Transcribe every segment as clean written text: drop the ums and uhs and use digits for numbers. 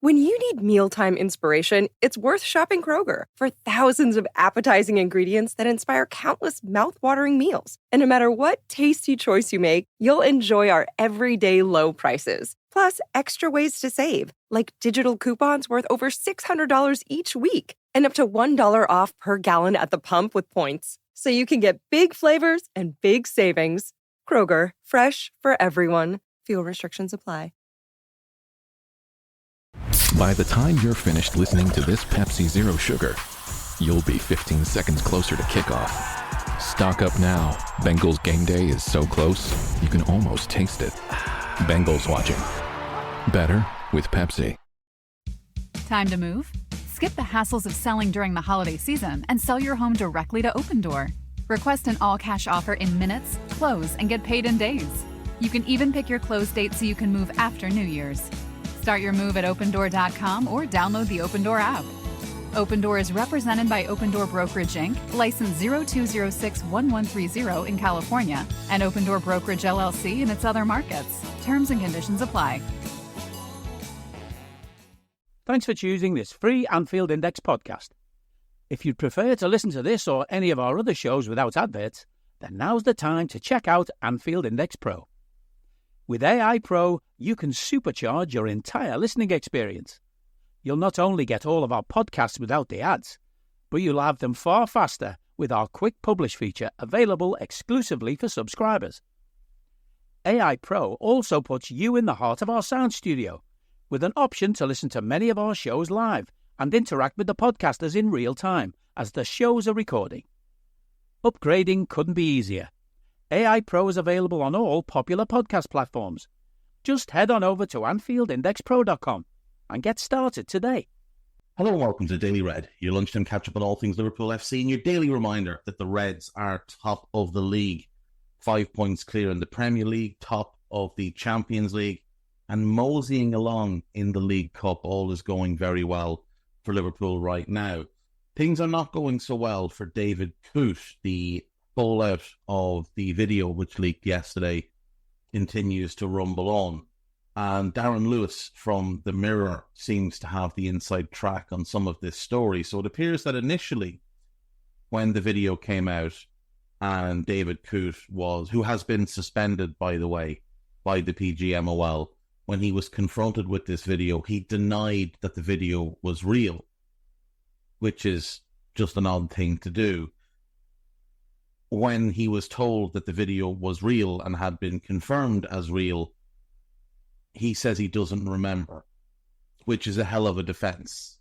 When you need mealtime inspiration, it's worth shopping Kroger for thousands of appetizing ingredients that inspire countless mouth-watering meals. And no matter what tasty choice you make, you'll enjoy our everyday low prices. Plus, extra ways to save, like digital coupons worth over $600 each week and up to $1 off per gallon at the pump with points. So you can get big flavors and big savings. Kroger, fresh for everyone. Fuel restrictions apply. By the time you're finished listening to this Pepsi Zero Sugar, you'll be 15 seconds closer to kickoff. Stock up now. Bengals game day is so close, you can almost taste it. Bengals watching. Better with Pepsi. Time to move? Skip the hassles of selling during the holiday season and sell your home directly to Open Door. Request an all-cash offer in minutes, close, and get paid in days. You can even pick your close date so you can move after New Year's. Start your move at opendoor.com or download the Open Door app. Open Door is represented by Open Door Brokerage Inc., license 02061130 in California, and Open Door Brokerage LLC in its other markets. Terms and conditions apply. Thanks for choosing this free Anfield Index podcast. If you'd prefer to listen to this or any of our other shows without adverts, then now's the time to check out Anfield Index Pro. With AI Pro, you can supercharge your entire listening experience. You'll not only get all of our podcasts without the ads, but you'll have them far faster with our Quick Publish feature available exclusively for subscribers. AI Pro also puts you in the heart of our sound studio, with an option to listen to many of our shows live and interact with the podcasters in real time as the shows are recording. Upgrading couldn't be easier. AI Pro is available on all popular podcast platforms. Just head on over to AnfieldIndexPro.com and get started today. Hello and welcome to Daily Red, your lunchtime catch-up on all things Liverpool FC and your daily reminder that the Reds are top of the league. 5 points clear in the Premier League, top of the Champions League, and moseying along in the League Cup. All is going very well for Liverpool right now. Things are not going so well for David Coote. The fallout of the video which leaked yesterday continues to rumble on. And Darren Lewis from The Mirror seems to have the inside track on some of this story. So it appears that initially, when the video came out, and David Coote who has been suspended, by the way, by the PGMOL, when he was confronted with this video, he denied that the video was real, which is just an odd thing to do. When he was told that the video was real and had been confirmed as real, he says he doesn't remember, which is a hell of a defense.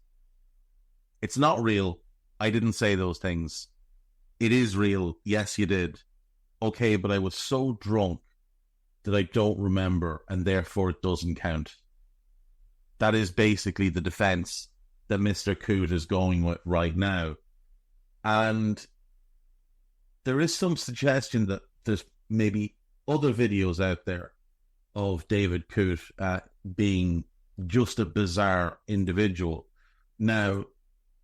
It's not real. I didn't say those things. It is real. Yes, you did. Okay, but I was so drunk that I don't remember, and therefore it doesn't count. That is basically the defense that Mr. Coote is going with right now. And there is some suggestion that there's maybe other videos out there of David Coote being just a bizarre individual. Now,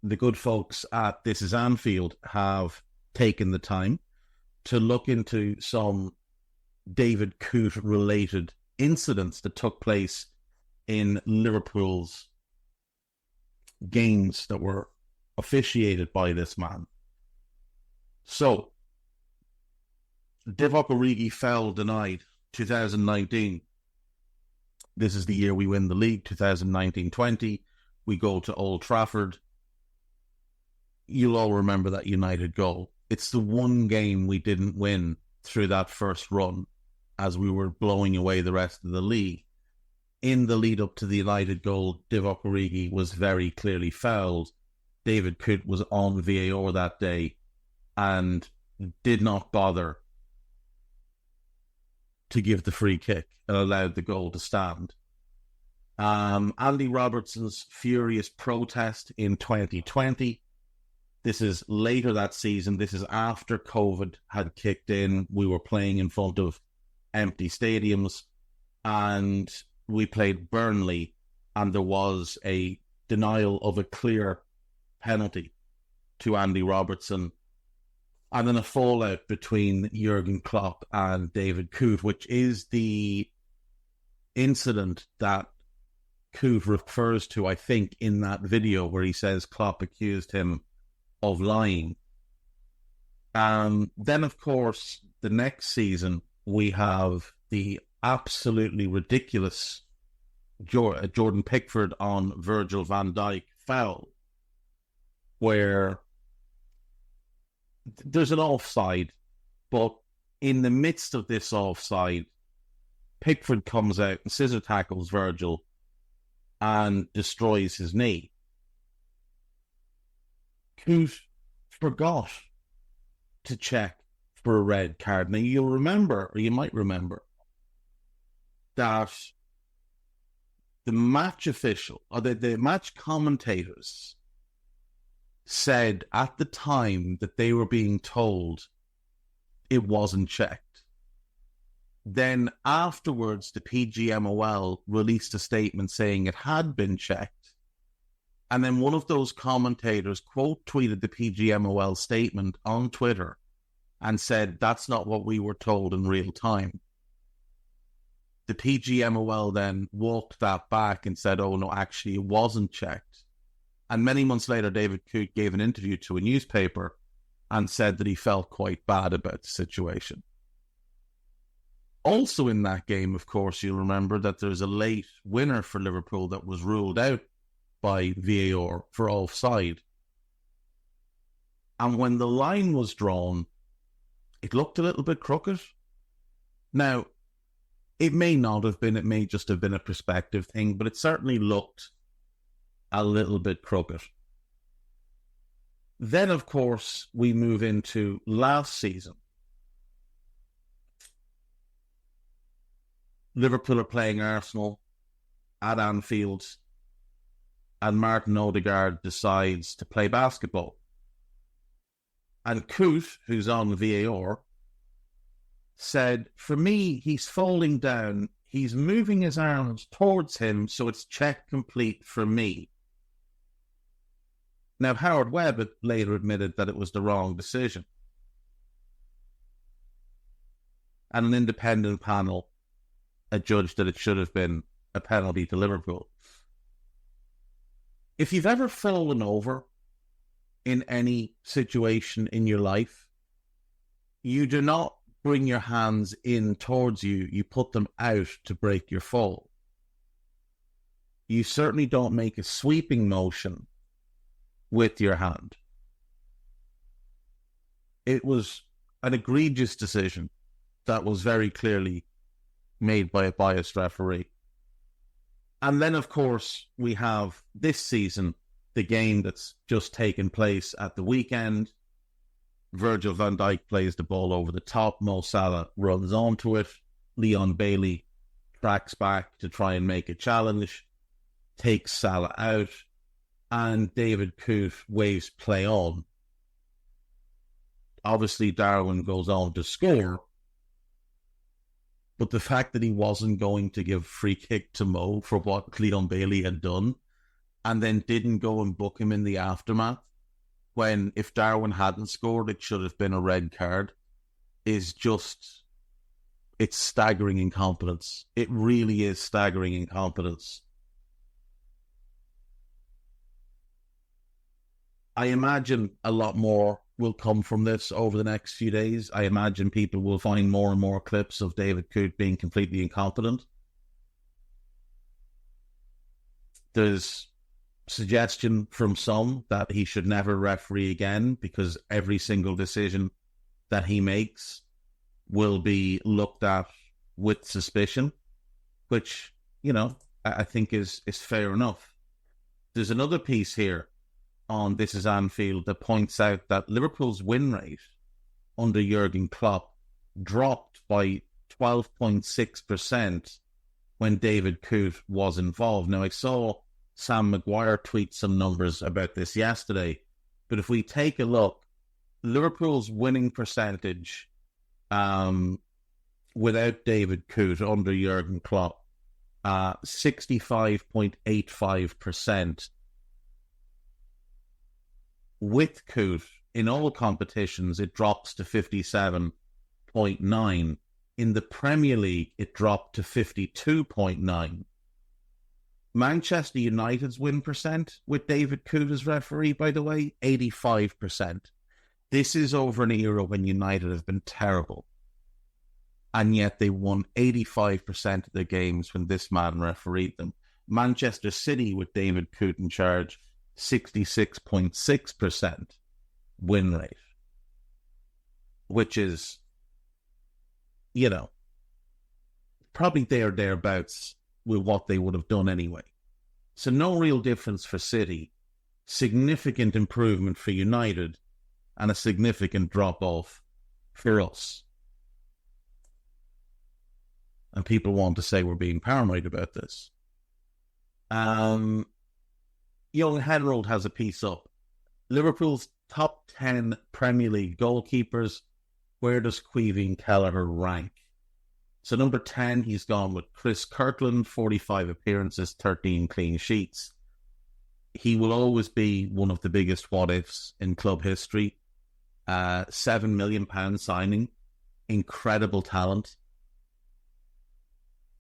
the good folks at This Is Anfield have taken the time to look into some David Coote-related incidents that took place in Liverpool's games that were officiated by this man. So, Divock Origi fell denied 2019. This is the year we win the league, 2019-20. We go to Old Trafford. You'll all remember that United goal. It's the one game we didn't win through that first run as we were blowing away the rest of the league. In the lead up to the United goal, Divock Origi was very clearly fouled. David Coote was on VAR that day and did not bother to give the free kick and allowed the goal to stand. Andy Robertson's furious protest in 2020. This is later that season. This is after COVID had kicked in. We were playing in front of empty stadiums and we played Burnley and there was a denial of a clear penalty to Andy Robertson. And then a fallout between Jurgen Klopp and David Coote, which is the incident that Coote refers to, I think, in that video where he says Klopp accused him of lying. Then, of course, the next season, we have the absolutely ridiculous Jordan Pickford on Virgil van Dijk foul, where there's an offside, but in the midst of this offside, Pickford comes out and scissor tackles Virgil and destroys his knee. Coote forgot to check for a red card. Now, you'll remember, or you might remember, that the match official, or the match commentators, said at the time that they were being told it wasn't checked. Then afterwards, the PGMOL released a statement saying it had been checked. And then one of those commentators quote tweeted the PGMOL statement on Twitter and said, that's not what we were told in real time. The PGMOL then walked that back and said, oh no, actually it wasn't checked. And many months later, David Coote gave an interview to a newspaper and said that he felt quite bad about the situation. Also in that game, of course, you'll remember that there's a late winner for Liverpool that was ruled out by VAR for offside. And when the line was drawn, it looked a little bit crooked. Now, it may not have been, it may just have been a perspective thing, but it certainly looked a little bit crooked. Then, of course, we move into last season. Liverpool are playing Arsenal at Anfield, and Martin Odegaard decides to play basketball. And Coote, who's on VAR, said, for me, he's falling down. He's moving his arms towards him, so it's check complete for me. Now, Howard Webb later admitted that it was the wrong decision. And an independent panel adjudged that it should have been a penalty to Liverpool. If you've ever fallen over in any situation in your life, you do not bring your hands in towards you, you put them out to break your fall. You certainly don't make a sweeping motion with your hand. It was an egregious decision that was very clearly made by a biased referee. And then, of course, we have this season, the game that's just taken place at the weekend. Virgil van Dijk plays the ball over the top. Mo Salah runs onto it. Leon Bailey tracks back to try and make a challenge, takes Salah out, and David Coote waves play on. Obviously, Darwin goes on to score, but the fact that he wasn't going to give free kick to Mo for what Leon Bailey had done, and then didn't go and book him in the aftermath, when if Darwin hadn't scored, it should have been a red card, is just, it's staggering incompetence. It really is staggering incompetence. I imagine a lot more will come from this over the next few days. I imagine people will find more and more clips of David Coote being completely incompetent. There's suggestion from some that he should never referee again because every single decision that he makes will be looked at with suspicion, which, you know, I think is fair enough. There's another piece here on This Is Anfield that points out that Liverpool's win rate under Jurgen Klopp dropped by 12.6% when David Coote was involved. Now, I saw Sam Maguire tweet some numbers about this yesterday, but if we take a look, Liverpool's winning percentage without David Coote under Jurgen Klopp, 65.85%. With Coote, in all competitions, it drops to 57.9. In the Premier League, it dropped to 52.9. Manchester United's win percent with David Coote as referee, by the way, 85%. This is over an era when United have been terrible. And yet they won 85% of their games when this man refereed them. Manchester City with David Coote in charge, 66.6% win rate. Which is, probably thereabouts with what they would have done anyway. So no real difference for City. Significant improvement for United and a significant drop-off for us. And people want to say we're being paranoid about this. Young Henrold has a piece up. Liverpool's top 10 Premier League goalkeepers. Where does Caoimhín Kelleher rank? So number 10, he's gone with Chris Kirkland, 45 appearances, 13 clean sheets. He will always be one of the biggest what-ifs in club history. £7 million signing. Incredible talent.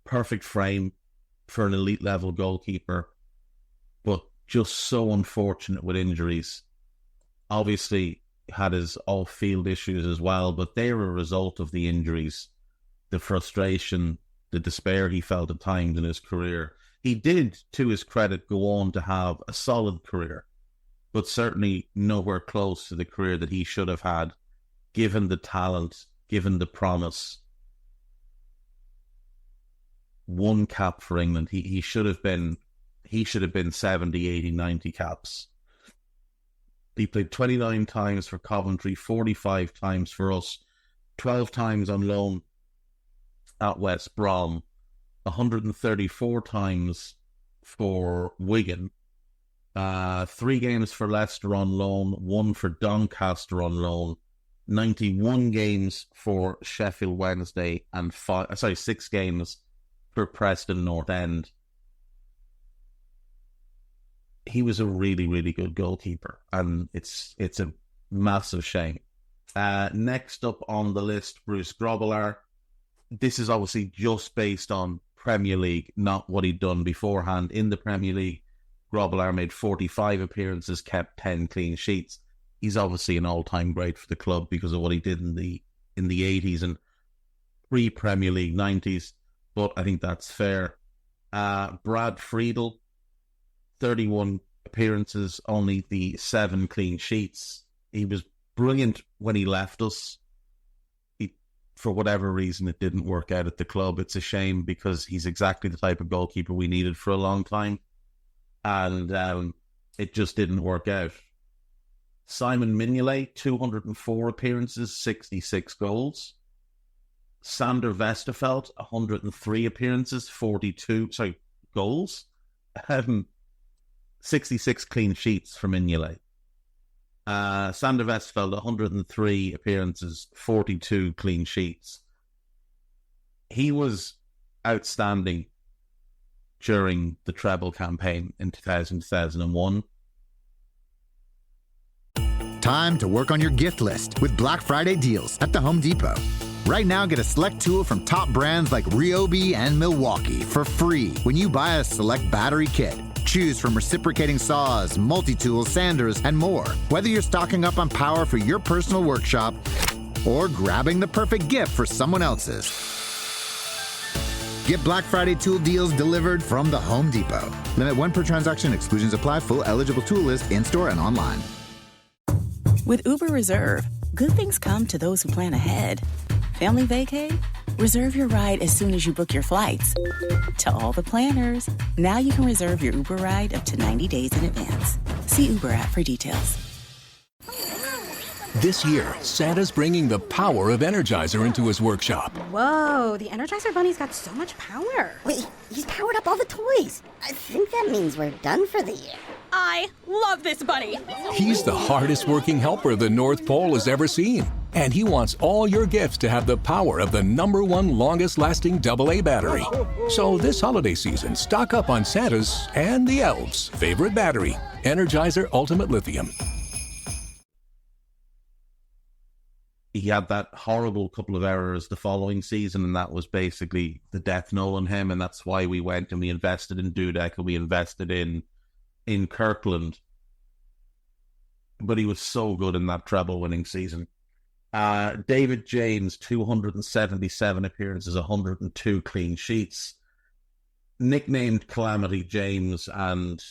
Perfect frame for an elite-level goalkeeper. But just so unfortunate with injuries. Obviously, had his off-field issues as well, but they were a result of the injuries. The frustration, the despair he felt at times in his career. He did, to his credit, go on to have a solid career, but certainly nowhere close to the career that he should have had, given the talent, given the promise. One cap for England. He should have been 70, 80, 90 caps. He played 29 times for Coventry, 45 times for us, 12 times on loan at West Brom, 134 times for Wigan, 3 games for Leicester on loan, 1 for Doncaster on loan, 91 games for Sheffield Wednesday, and 6 games for Preston North End. He was a really, really good goalkeeper, and it's a massive shame. Next up on the list, Bruce Grobbelaar. This is obviously just based on Premier League, not what he'd done beforehand in the Premier League. Grobbelaar made 45 appearances, kept 10 clean sheets. He's obviously an all-time great for the club because of what he did in the 80s and pre-Premier League 90s, but I think that's fair. Brad Friedel, 31 appearances, only the 7 clean sheets. He was brilliant when he left us. For whatever reason, it didn't work out at the club. It's a shame because he's exactly the type of goalkeeper we needed for a long time. And it just didn't work out. Simon Mignolet, 204 appearances, 66 goals. Sander Westerveld, 103 appearances, 42 goals. 66 clean sheets for Mignolet. Sander Westerveld, 103 appearances, 42 clean sheets. He was outstanding during the treble campaign in 2000-2001. Time to work on your gift list with Black Friday deals at the Home Depot. Right now, get a select tool from top brands like Ryobi and Milwaukee for free when you buy a select battery kit. Choose from reciprocating saws, multi-tools, sanders, and more. Whether you're stocking up on power for your personal workshop or grabbing the perfect gift for someone else's. Get Black Friday tool deals delivered from the Home Depot. Limit 1 per transaction. Exclusions apply. Full eligible tool list in-store and online. With Uber Reserve, good things come to those who plan ahead. Family vacay? Reserve your ride as soon as you book your flights. To all the planners, now you can reserve your Uber ride up to 90 days in advance. See Uber app for details. This year, Santa's bringing the power of Energizer into his workshop. Whoa, the Energizer Bunny's got so much power. Wait, he's powered up all the toys. I think that means we're done for the year. I love this bunny. He's the hardest working helper the North Pole has ever seen. And he wants all your gifts to have the power of the #1 longest lasting AA battery. So this holiday season, stock up on Santa's and the elves' favorite battery, Energizer Ultimate Lithium. he had that horrible couple of errors the following season, and that was basically the death knell on him, and that's why we went and we invested in Dudek and we invested in Kirkland. But he was so good in that treble-winning season. David James, 277 appearances, 102 clean sheets. Nicknamed Calamity James, and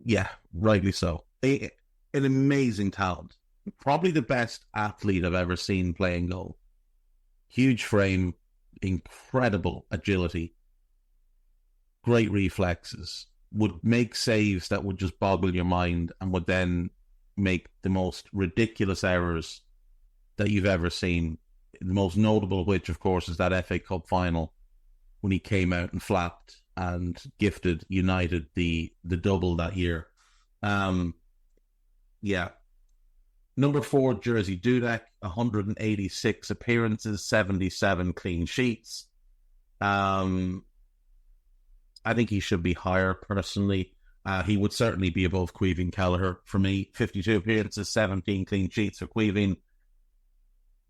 yeah, rightly so. An amazing talent. Probably the best athlete I've ever seen playing goal. Huge frame, incredible agility, great reflexes, would make saves that would just boggle your mind and would then make the most ridiculous errors that you've ever seen. The most notable of which, of course, is that FA Cup final when he came out and flapped and gifted United the double that year. Yeah. Number 4, Jersey Dudek, 186 appearances, 77 clean sheets. I think he should be higher, personally. He would certainly be above Caoimhín Kelleher for me. 52 appearances, 17 clean sheets for Caoimhín.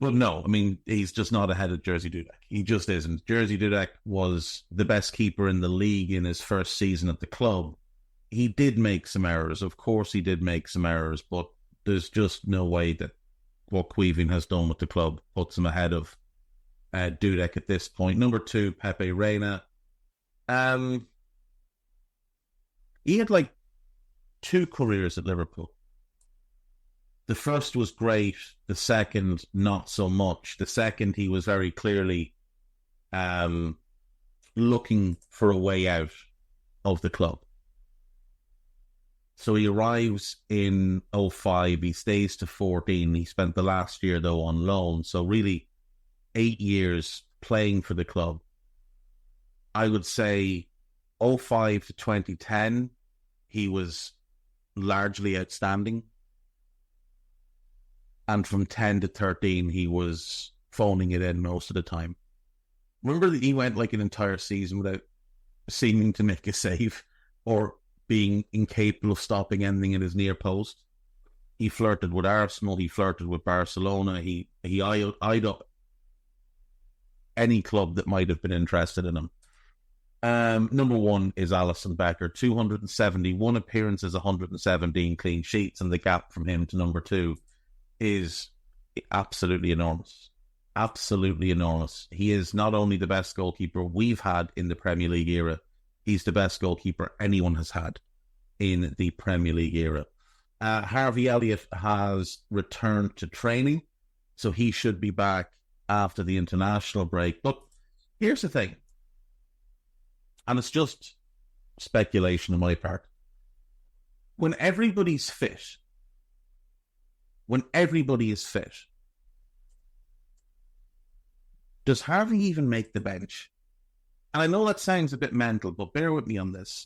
But no, I mean, he's just not ahead of Jersey Dudek. He just isn't. Jersey Dudek was the best keeper in the league in his first season at the club. He did make some errors. Of course he did make some errors, but there's just no way that what Caoimhín has done with the club puts him ahead of Dudek at this point. Number 2, Pepe Reina. He had like 2 careers at Liverpool. The first was great. The second, not so much. The second, he was very clearly looking for a way out of the club. So he arrives in 05. He stays to 14. He spent the last year, though, on loan. So really 8 years playing for the club. I would say 05 to 2010, he was largely outstanding. And from 10 to 13, he was phoning it in most of the time. Remember that he went like an entire season without seeming to make a save or being incapable of stopping anything in his near post. He flirted with Arsenal. He flirted with Barcelona. He eyed up any club that might have been interested in him. Number 1 is Alisson Becker. 271 appearances, 117 clean sheets, and the gap from him to number 2 is absolutely enormous. Absolutely enormous. He is not only the best goalkeeper we've had in the Premier League era, he's the best goalkeeper anyone has had in the Premier League era. Harvey Elliott has returned to training, so he should be back after the international break. But here's the thing, and it's just speculation on my part. When everybody is fit, does Harvey even make the bench? And I know that sounds a bit mental, but bear with me on this.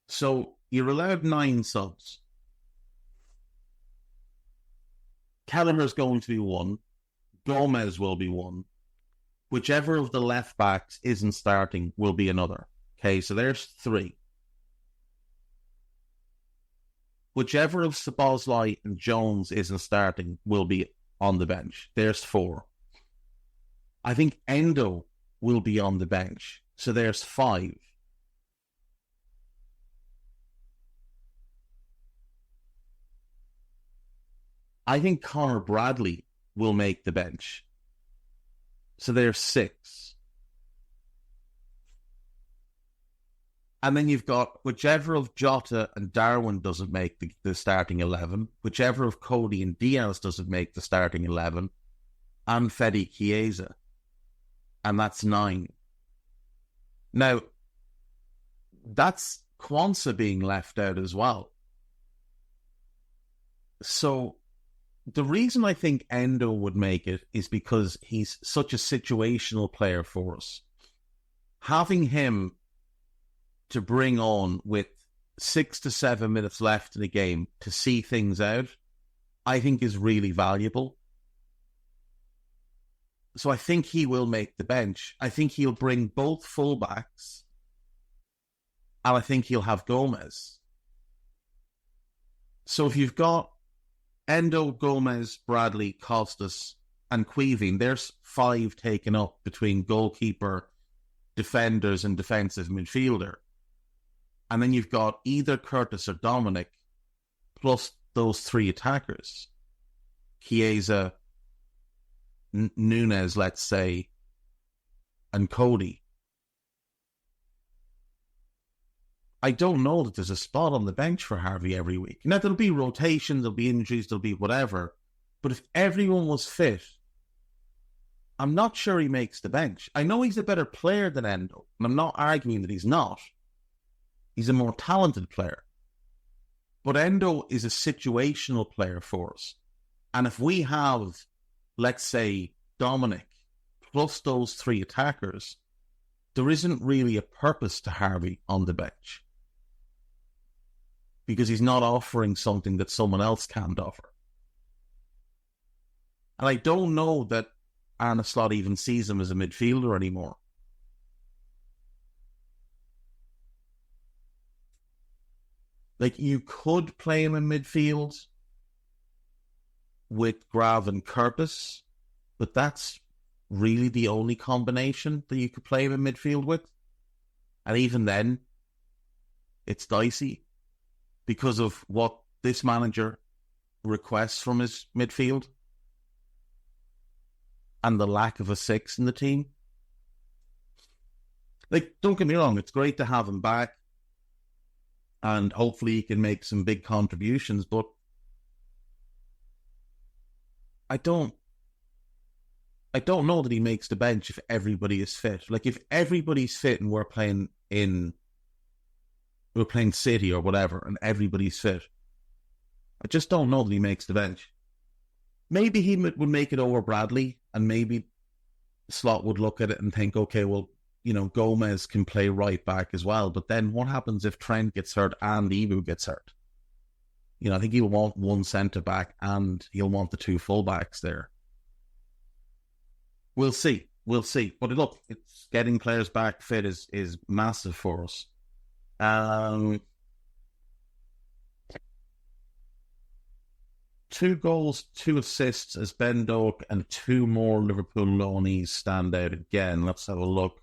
So you're allowed 9 subs. Kelleher's going to be 1. Gomez will be 1. Whichever of the left backs isn't starting will be another. Okay, so there's 3. Whichever of Szoboszlai and Jones isn't starting will be on the bench. There's 4. I think Endo will be on the bench. So there's 5. I think Connor Bradley will make the bench. So there's 6. And then you've got whichever of Jota and Darwin doesn't make the starting 11, whichever of Cody and Diaz doesn't make the starting 11, and Fede Chiesa. And that's 9. Now, that's Quansah being left out as well. So the reason I think Endo would make it is because he's such a situational player for us. Having him to bring on with 6 to 7 minutes left in the game to see things out, I think is really valuable. So I think he will make the bench. I think he'll bring both fullbacks, and I think he'll have Gomez. So if you've got Endo, Gomez, Bradley, Costas, and Queeving. There's 5 taken up between goalkeeper, defenders, and defensive midfielder. And then you've got either Curtis or Dominic, plus those 3 attackers. Chiesa, Nunes, let's say, and Cody. I don't know that there's a spot on the bench for Harvey every week. Now, there'll be rotations, there'll be injuries, there'll be whatever. But if everyone was fit, I'm not sure he makes the bench. I know he's a better player than Endo, and I'm not arguing that he's not. He's a more talented player. But Endo is a situational player for us. And if we have, let's say, Dominic plus those 3 attackers, there isn't really a purpose to Harvey on the bench, because he's not offering something that someone else can't offer. And I don't know that Arne Slot even sees him as a midfielder anymore. Like, you could play him in midfield with Grav and Kirpus, but that's really the only combination that you could play him in midfield with. And even then, it's dicey because of what this manager requests from his midfield and the lack of a 6 in the team. Like, don't get me wrong, it's great to have him back, and hopefully he can make some big contributions, but I don't know that he makes the bench if everybody is fit. Like, if everybody's fit and we're playing City or whatever, and everybody's fit, I just don't know that he makes the bench. Maybe he would make it over Bradley, and maybe Slot would look at it and think, okay, well, you know, Gomez can play right back as well. But then what happens if Trent gets hurt and Ibu gets hurt? You know, I think he'll want 1 centre back and he'll want the 2 fullbacks there. We'll see. But look, it's getting players back fit is massive for us. 2 goals, 2 assists as Ben Doak, and 2 more Liverpool loanees stand out again. Let's have a look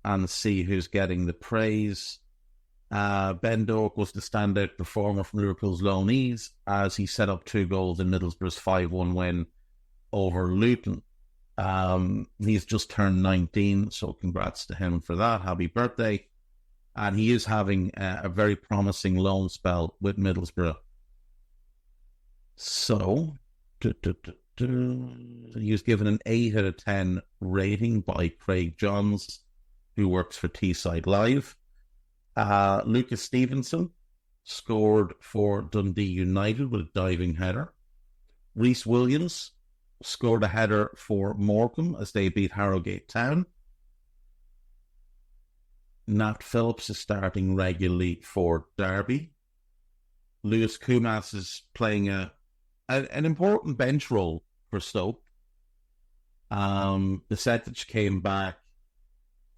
and see who's getting the praise. Ben Doak was the standout performer from Liverpool's loanees as he set up 2 goals in Middlesbrough's 5-1 win over Luton. He's just turned 19, so congrats to him for that. Happy birthday. And he is having a very promising loan spell with Middlesbrough. So, he was given an 8 out of 10 rating by Craig Johns, who works for Teesside Live. Lucas Stevenson scored for Dundee United with a diving header. Reece Williams scored a header for Morecambe as they beat Harrogate Town. Nat Phillips is starting regularly for Derby. Lewis Kumas is playing an important bench role for Stoke. Besetic came back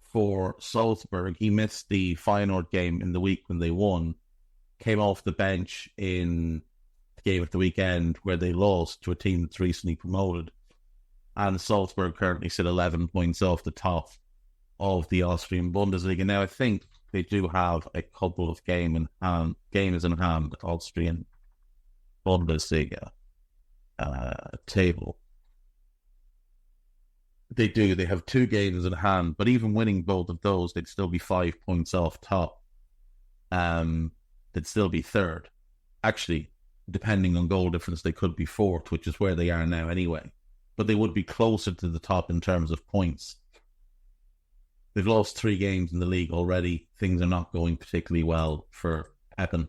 for Salzburg. He missed the Feyenoord game in the week when they won. Came off the bench in the game at the weekend where they lost to a team that's recently promoted. And Salzburg currently sit 11 points off the top of the Austrian Bundesliga. Now, I think they do have a couple of games in hand with Austrian Bundesliga table. They do. They have 2 games in hand, but even winning both of those, they'd still be 5 points off top. They'd still be 3rd. Actually, depending on goal difference, they could be 4th, which is where they are now anyway. But they would be closer to the top in terms of points. They've lost 3 games in the league already. Things are not going particularly well for Eppen.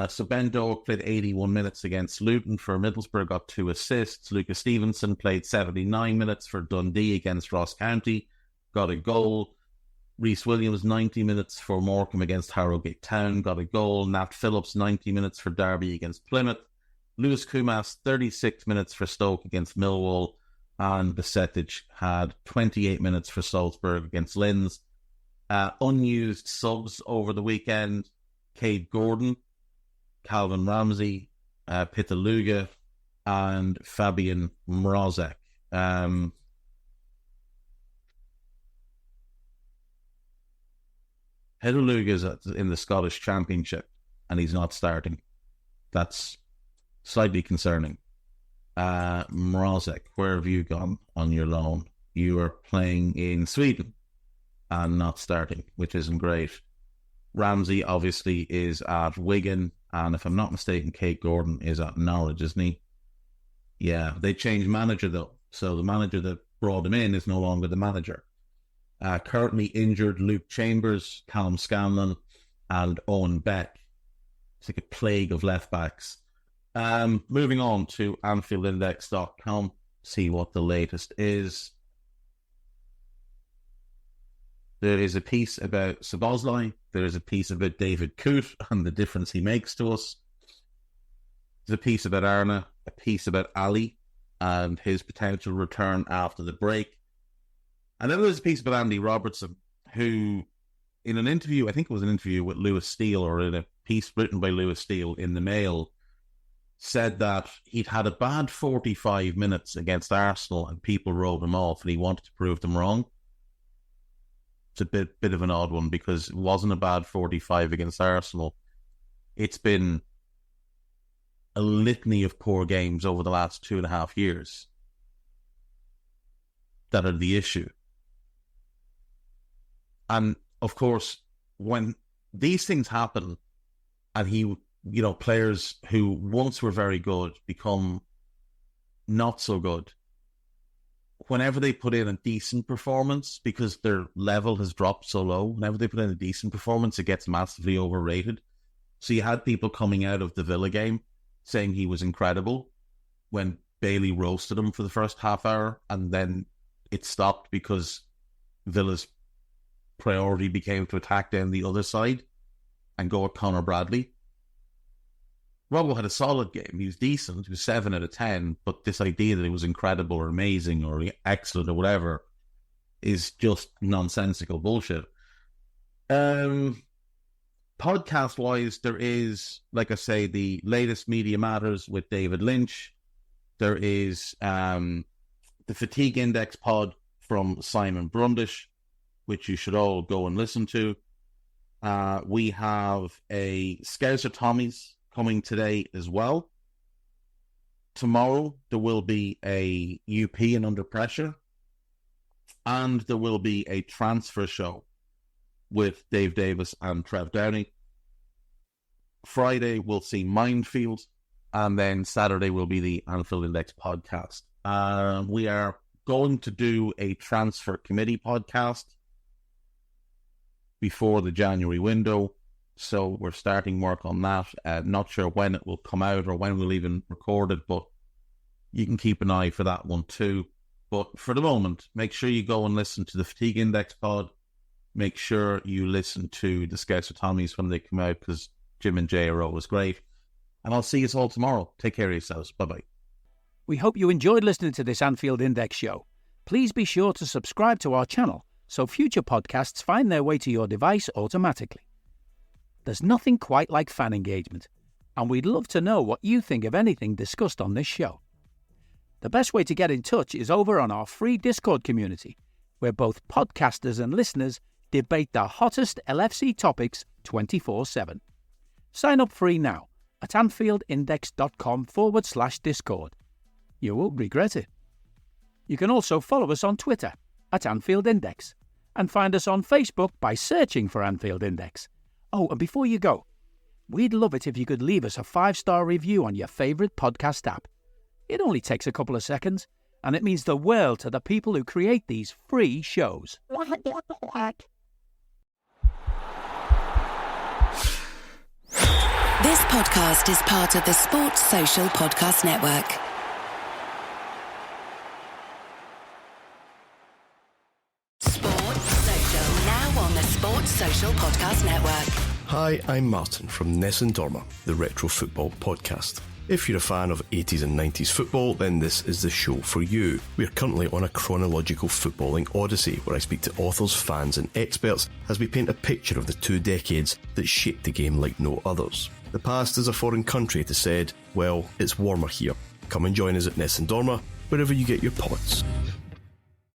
So Ben Doak played 81 minutes against Luton for Middlesbrough, got 2 assists. Lucas Stevenson played 79 minutes for Dundee against Ross County, got a goal. Reece Williams, 90 minutes for Morecambe against Harrogate Town, got a goal. Nat Phillips, 90 minutes for Derby against Plymouth. Lewis Kumas, 36 minutes for Stoke against Millwall. And Besetic had 28 minutes for Salzburg against Linz. Unused subs over the weekend: Cade Gordon, Calvin Ramsey, Pitaluga, and Fabian Mrazek. Pitaluga's in the Scottish Championship, and he's not starting. That's slightly concerning. Mrazek, where have you gone on your loan? You are playing in Sweden and not starting, which isn't great. Ramsey obviously is at Wigan, and if I'm not mistaken, Kate Gordon is at Norwich, isn't he? Yeah, they changed manager though, so the manager that brought him in is no longer the manager. Currently injured Luke Chambers, Callum Scanlon, and Owen Beck. It's like a plague of left backs. Moving on to AnfieldIndex.com, see what the latest is. There is a piece about Szoboszlai. There is a piece about David Coote and the difference he makes to us. There's a piece about Arna, a piece about Ali and his potential return after the break. And then there's a piece about Andy Robertson, who, in an interview, I think it was an interview with Lewis Steele, or in a piece written by Lewis Steele in the Mail, said that he'd had a bad 45 minutes against Arsenal and people wrote him off and he wanted to prove them wrong. It's a bit of an odd one, because it wasn't a bad 45 against Arsenal. It's been a litany of poor games over the last 2.5 years that are the issue. And of course, when these things happen and players who once were very good become not so good, whenever they put in a decent performance, because their level has dropped so low, whenever they put in a decent performance, it gets massively overrated. So you had people coming out of the Villa game saying he was incredible when Bailey roasted him for the first half hour, and then it stopped because Villa's priority became to attack down the other side and go at Conor Bradley. Robbo had a solid game. He was decent. He was 7 out of 10. But this idea that he was incredible or amazing or excellent or whatever is just nonsensical bullshit. Podcast-wise, there is, like I say, the latest Media Matters with David Lynch. There is the Fatigue Index pod from Simon Brundish, which you should all go and listen to. We have a Scouser Tommies coming today as well. Tomorrow there will be a UP and Under Pressure, and there will be a transfer show with Dave Davis and Trev Downey. Friday we'll see Minefield, and then Saturday will be the Anfield Index podcast. We are going to do a transfer committee podcast before the January window, so we're starting work on that. Not sure when it will come out or when we'll even record it, but you can keep an eye for that one too. But for the moment, make sure you go and listen to the Fatigue Index pod. Make sure you listen to the Scouser Tommies when they come out, because Jim and Jay are always great. And I'll see you all tomorrow. Take care of yourselves. Bye-bye. We hope you enjoyed listening to this Anfield Index show. Please be sure to subscribe to our channel so future podcasts find their way to your device automatically. There's nothing quite like fan engagement, and we'd love to know what you think of anything discussed on this show. The best way to get in touch is over on our free Discord community, where both podcasters and listeners debate the hottest LFC topics 24/7. Sign up free now at AnfieldIndex.com/Discord. You won't regret it. You can also follow us on Twitter at Anfield Index, and find us on Facebook by searching for Anfield Index. Oh, and before you go, we'd love it if you could leave us a 5-star review on your favourite podcast app. It only takes a couple of seconds, and it means the world to the people who create these free shows. This podcast is part of the Sports Social Podcast Network. Sports Social, now on the Sports Social Podcast Network. Hi, I'm Martin from Nessun Dorma, the Retro Football Podcast. If you're a fan of 80s and 90s football, then this is the show for you. We are currently on a chronological footballing odyssey where I speak to authors, fans and experts as we paint a picture of the 2 decades that shaped the game like no others. The past is a foreign country to said, well, it's warmer here. Come and join us at Nessun Dorma, wherever you get your pods.